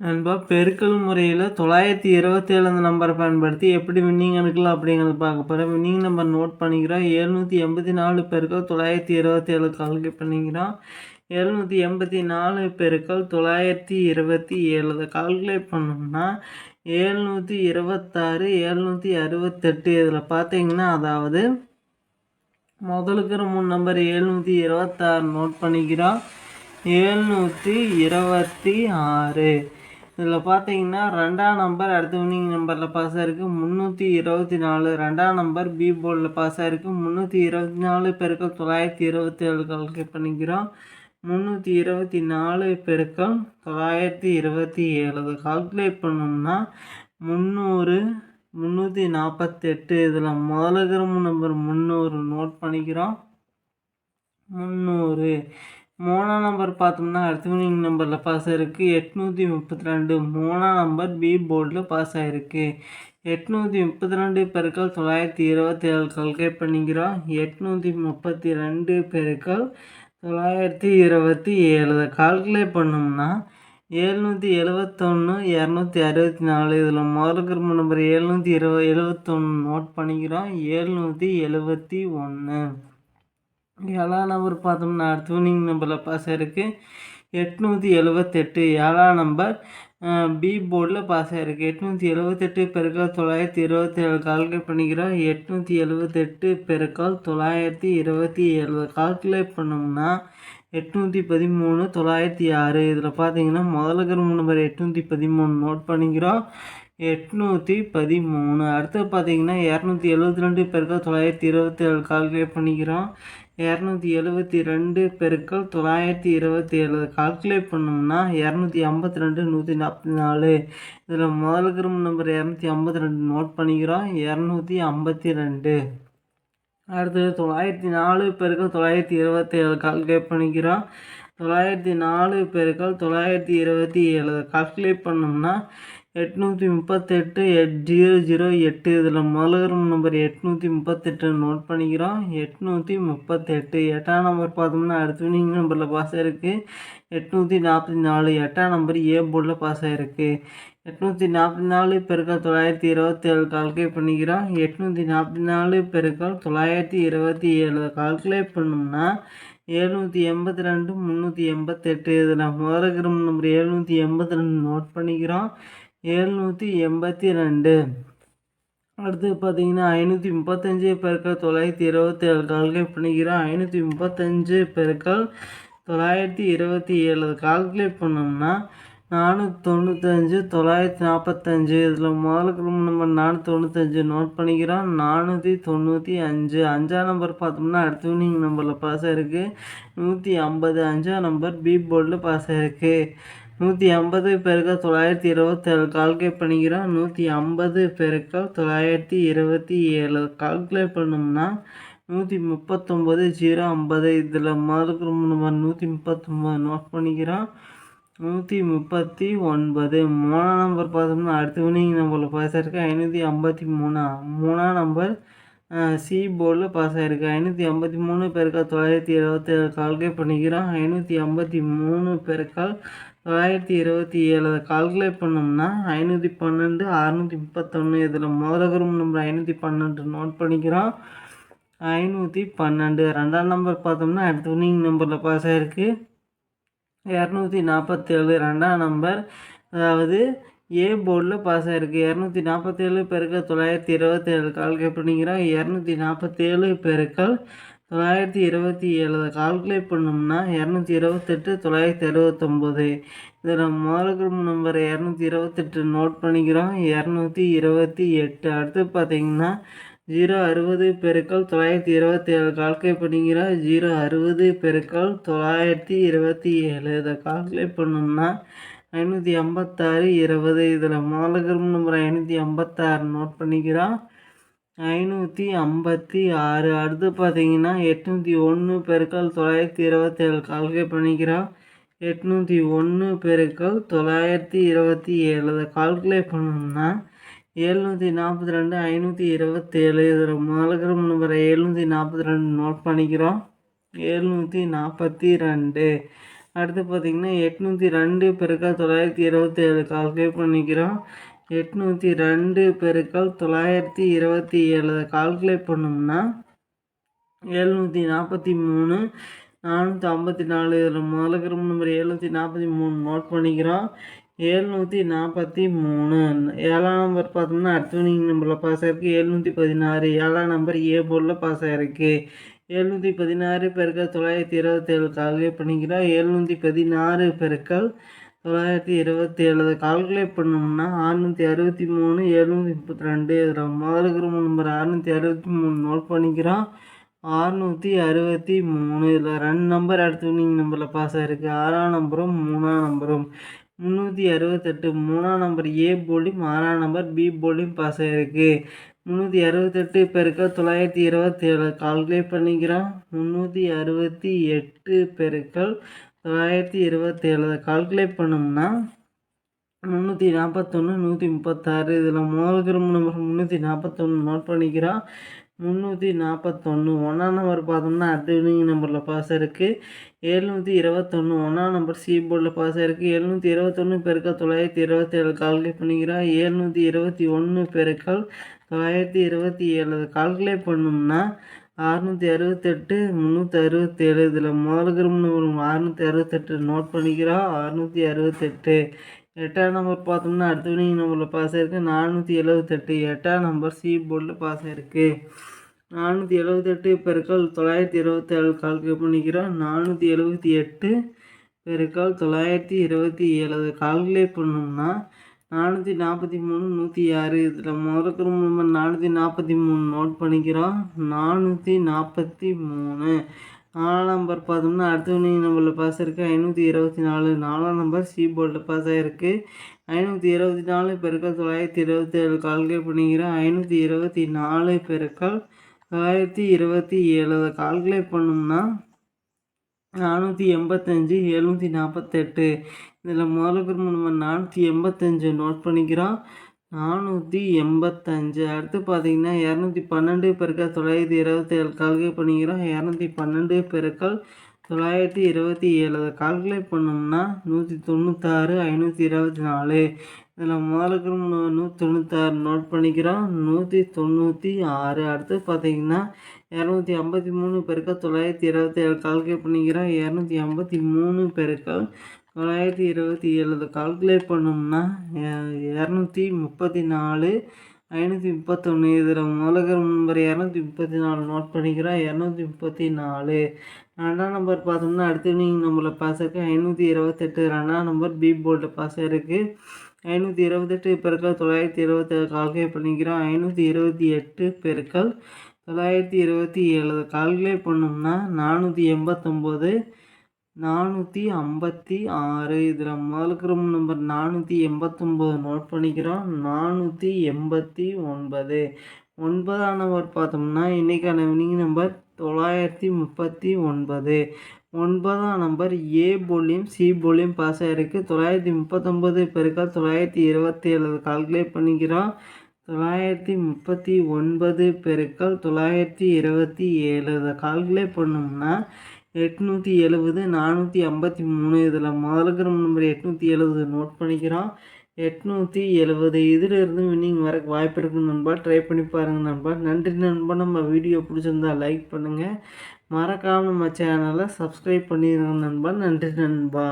நண்பா, பெருக்கல் முறையில் 927 அந்த நம்பரை பயன்படுத்தி எப்படி வின்னிங் எடுக்கலாம் அப்படிங்கிறத பார்க்க போகிறேன். வின்னிங் நம்பர் நோட் பண்ணிக்கிறோம். 784 பெருக்கல் 927 கால்குலேட் பண்ணிக்கிறோம். 784 பெருக்கல் 927 இதை கால்குலேட் பண்ணோம்னா 726 768. இதில் பார்த்தீங்கன்னா அதாவது முதலுக்கிற 3 நம்பர் 726 நோட் பண்ணிக்கிறோம். 726 இதில் பார்த்தீங்கன்னா ரெண்டாம் நம்பர் அடுத்த வின்னிங் நம்பரில் பாஸ் ஆகிருக்கு 324. ரெண்டாம் நம்பர் பி போர்டில் பாஸ் ஆகிருக்கு 324 பெருக்கல் 927 கால்குலேட் பண்ணிக்கிறோம். 324 பெருக்கல் 927 இதை கால்குலேட் பண்ணோம்னா 300 348. இதில் முதலுக்கிற நம்பர் 300 நோட் பண்ணிக்கிறோம். 300 மூணாம் நம்பர் பார்த்தோம்னா அடுத்த வின்னிங் நம்பரில் பாஸ் ஆகிருக்கு 832. மூணாம் நம்பர் பி போர்டில் பாஸ் ஆகிருக்கு 832 பெருக்கல் 927 கால்குலேட் பண்ணிக்கிறோம். 832 பெருக்கல் 927 கால்குலேட் பண்ணோம்னா 771 264. இதில் முதலுக்கு நம்பர் 771 நோட் பண்ணிக்கிறோம். 771 ஏழாம் நம்பர் பார்த்தோம்னா அடுத்த வின்னிங் நம்பரில் பாஸ் ஆகிருக்கு 878. ஏழாம் நம்பர் பி போர்டில் பாஸ் ஆகிருக்கு 878 பெருக்கல் 927 கால்குலேட் பண்ணிக்கிறோம். 878 பெருக்கல் 927 கால்குலேட் பண்ணோம்னா 813 906. இதில் பார்த்தீங்கன்னா முதலுக்கு நம்பர் 813 நோட் பண்ணிக்கிறோம். 813 அடுத்து பார்த்தீங்கன்னா 272 பெருக்கல் 927 கால்குலேட் பண்ணிக்கிறோம். 272 பெருக்கல் 927 கால்குலேட் பண்ணோம்னா 252 144. இதில் முதலுக்கு நம்பர் 252 நோட் பண்ணிக்கிறோம். 252 அடுத்தது 904 பெருக்கல் 927 கால்குலேட் பண்ணிக்கிறோம். 904 பெருக்கல் 927 கால்குலேட் பண்ணோம்னா 838 008. இதில் முதலுக்கு நம்பர் 838 நோட் பண்ணிக்கிறோம். 838 எட்டாம் நம்பர் பார்த்தோம்னா அடுத்த வின்னிங் நம்பரில் பாஸ் ஆகிருக்கு 844. எட்டாம் நம்பர் ஏ போர்டில் பாஸ் ஆகிருக்கு 844 பெருக்கல் 927 கால்குலேட் பண்ணிக்கிறோம். 844 பெருக்கல் 927 கால்குலேட் பண்ணோம்னா 782 388. இதில் முதலுக்கு நம்பர் 782 நோட் பண்ணிக்கிறோம். 782 அடுத்து பார்த்தீங்கன்னா 535 பெருக்கல் 927 கால்குலேட் பண்ணிக்கிறோம். 535 பெருக்கல் 927 கால்குலேட் பண்ணோம்னா 495 945. இதில் முதலுக்கு நம்பர் 495 நோட் பண்ணிக்கிறோம். 495 அஞ்சாம் நம்பர் பார்த்தோம்னா அடுத்த வின்னிங் நம்பரில் பாஸ் ஆகிருக்கு 150. அஞ்சாம் நம்பர் பி போர்டில் பாஸ் ஆகிருக்கு 150 பெருக்கல் 927 கால்குலேட் பண்ணிக்கிறோம். 150 பெருக்கல் 927 கால்குலேட் பண்ணோம்னா 139 050. இதில் முதலுக்கு நம்பர் 139 நோட் பண்ணிக்கிறோம். 139 மூணாம் நம்பர் பார்த்தோம்னா அடுத்த வின்னிங் நம்பரில் பாஸ் ஆகிருக்கு 553. மூணாம் நம்பர் சி போர்டில் பாஸ் ஆகிருக்கு 553 பெருக்கல் 927 கால்குலேட் பண்ணிக்கிறோம். 553 பெருக்கல் 927 கால்குலேட் பண்ணோம்னா 512 631. இதில் முதலுக்கு நம்பர் 512 நோட் பண்ணிக்கிறோம். 512 ரெண்டாம் நம்பர் பார்த்தோம்னா அடுத்த வின்னிங் நம்பரில் பாஸ் ஆகிருக்கு 247. ரெண்டாம் நம்பர் அதாவது ஏ போர்டில் பாஸ் ஆகிருக்கு 247 பெருக்கல் 927 கால்குலேட் பண்ணிக்கிறோம். 247 பெருக்கல் 927 கால்குலேட் பண்ணோம்னா 228 969. இதில் முதலுக்கு நம்பர் 228 நோட் பண்ணிக்கிறோம். 228 அடுத்து பார்த்தீங்கன்னா 060 பெருக்கல் 927 கால்குலேட் பண்ணிக்கிறோம். 060 பெருக்கல் 927 இதை கால்குலேட் பண்ணோம்னா 556 20. இதில் முதலுக்கு நம்பர் 556 நோட் பண்ணிக்கிறோம். 556 அடுத்து பார்த்தீங்கன்னா 801 பெருக்கல் 927 கால்குலேட் பண்ணிக்கிறோம். 801 பெருக்கல் 927 கால்குலேட் பண்ணோம்னா 742 527. இதில் முதலுக்கு நம்பர் 742 நோட் பண்ணிக்கிறோம். 742 அடுத்து பார்த்திங்கன்னா 802 பெருக்கல் 927 கால்குலேட் பண்ணிக்கிறோம். 802 பெருக்கல் 927 கால்குலேட் பண்ணோம்னா 743 454. இதில் முதல்ல இருக்கிற நம்பர் 743 நோட் பண்ணிக்கிறோம். 743 7ஆம் நம்பர் பார்த்தோம்னா அடுத்த வினிங் நம்பரில் பாஸ் ஆகிருக்கு. 716 7ஆம் நம்பர் ஏ போர்டில் பாஸ் ஆகிருக்கு. 716 பெருக்கல் 927 கால்குலேட் பண்ணிக்கிறோம். 716 பெருக்கல் 927 கால்குலேட் பண்ணோம்னா 663 732. இதில் முதல்ல இருக்கிற நம்பர் 663 நோட் பண்ணிக்கிறோம். 663 இதில் 2 நம்பர் அடுத்த வினிங் நம்பரில் பாஸ் ஆகிருக்கு. 6ஆம் நம்பரும் 3ஆம் நம்பரும். 368 3ஆம் நம்பர் ஏ போர்டையும் 6ஆம் நம்பர் பி போர்டையும் பாஸ் ஆகிருக்கு. 368 பெருக்கல் 927 கால்குலேட் பண்ணிக்கிறோம். 368 பெருக்கல் 927 கால்குலேட் பண்ணோம்னா 341 136. இதில் முதல் நம்பர் 341 நோட் பண்ணிக்கிறோம். 341 ஒன்றாம் நம்பர் பார்த்தோம்னா அடுத்த வினிங் நம்பரில் பாஸ் இருக்குது. 721 ஒன்றாம் நம்பர் சி போர்டில் பாஸ் ஆகிருக்கு. 721 பெருக்கல் 927 கால்குலேட் பண்ணிக்கிறோம். 721 பெருக்கல் 927 கால்குலேட் பண்ணோம்னா 668 367. இதில் முதல் நம்பர் 668 நோட் பண்ணிக்கிறோம். 668 8ஆம் நம்பர் பார்த்தோம்னா அடுத்த வினிங் நம்பரில் பாஸ் ஆகிருக்கு. 478 8ஆம் நம்பர் சி போர்டில் பாஸ் ஆகிருக்கு. 478 பெருக்கல் 927 கால்குலேட் பண்ணிக்கிறோம். 478 பெருக்கல் 927 கால்குலேட் பண்ணோம்னா 443 106. இதில் முதல் நம்பர் 443 நோட் பண்ணிக்கிறோம். 443 4ஆம் நம்பர் பார்த்தோம்னா அடுத்த வினிங் நம்பரில் பாஸ் ஆகிருக்கு. 524 4ஆம் நம்பர் சி போர்டில் பாஸ் ஆகிருக்கு. 524 பெருக்கல் 927 கால்குலேட் பண்ணிக்கிறோம். 524 பெருக்கல் 927 கால்குலேட் பண்ணோம்னா 485 748. இதில் முதல் நம்பர் 485 நோட் பண்ணிக்கிறோம். 485 அடுத்து பார்த்தீங்கன்னா 212 பெருக்கல் 927 கால்குலேட் பண்ணிக்கிறோம். 212 பெருக்கல் 927 கால்குலேட் பண்ணோம்னா 196 524. இதில் முதல் 196 நோட் பண்ணிக்கிறோம். 196 அடுத்து பார்த்தீங்கன்னா 253 பெருக்கல் 927 கால்குலேட் பண்ணிக்கிறோம். 253 பெருக்கல் 927 கால்குலேட் பண்ணோம்னா 234 531. இதில் முதல்ல நம்பர் 234 நோட் பண்ணிக்கிறோம். 234 ரெண்டாம் நம்பர் பார்த்தோம்னா அடுத்த வினிங் நம்பரில் பாஸ் ஆகிருக்கு. 528 ரெண்டாம் நம்பர் பி போர்டில் பாஸ் ஆகிருக்கு. 528 பெருக்கல் 927 கால்குலேட் பண்ணிக்கிறோம். 528 பெருக்கல் 927 கால்குலேட் பண்ணோம்னா 489 456. இதில் முதல் நம்பர் 489 நோட் பண்ணிக்கிறோம். 489 9ஆம் நம்பர் பார்த்தோம்னா இன்றைக்கான வினிங் நம்பர் 939. 9ஆம் நம்பர் ஏ போர்ட்லேயும் சி போர்ட்லேயும் பாஸ் ஆகிருக்கு. 939 பெருக்கல் 927 கால்குலேட் பண்ணிக்கிறோம். 939 பெருக்கல் 927 இதை கால்குலேட் பண்ணோம்னா 870 453. இதில் முதல்ல நம்பர் 870 நோட் பண்ணிக்கிறோம். 870 இதில் இருந்து வின்னிங் வரக்கு வாய்ப்பு இருக்குது நண்பா. ட்ரை பண்ணி பாருங்கள் நண்பா. நன்றி நண்பா. நம்ம வீடியோ பிடிச்சிருந்தா லைக் பண்ணுங்கள். மறக்காமல் நம்ம சேனலை சப்ஸ்கிரைப் பண்ணிடுங்க நண்பா. நன்றி நண்பா.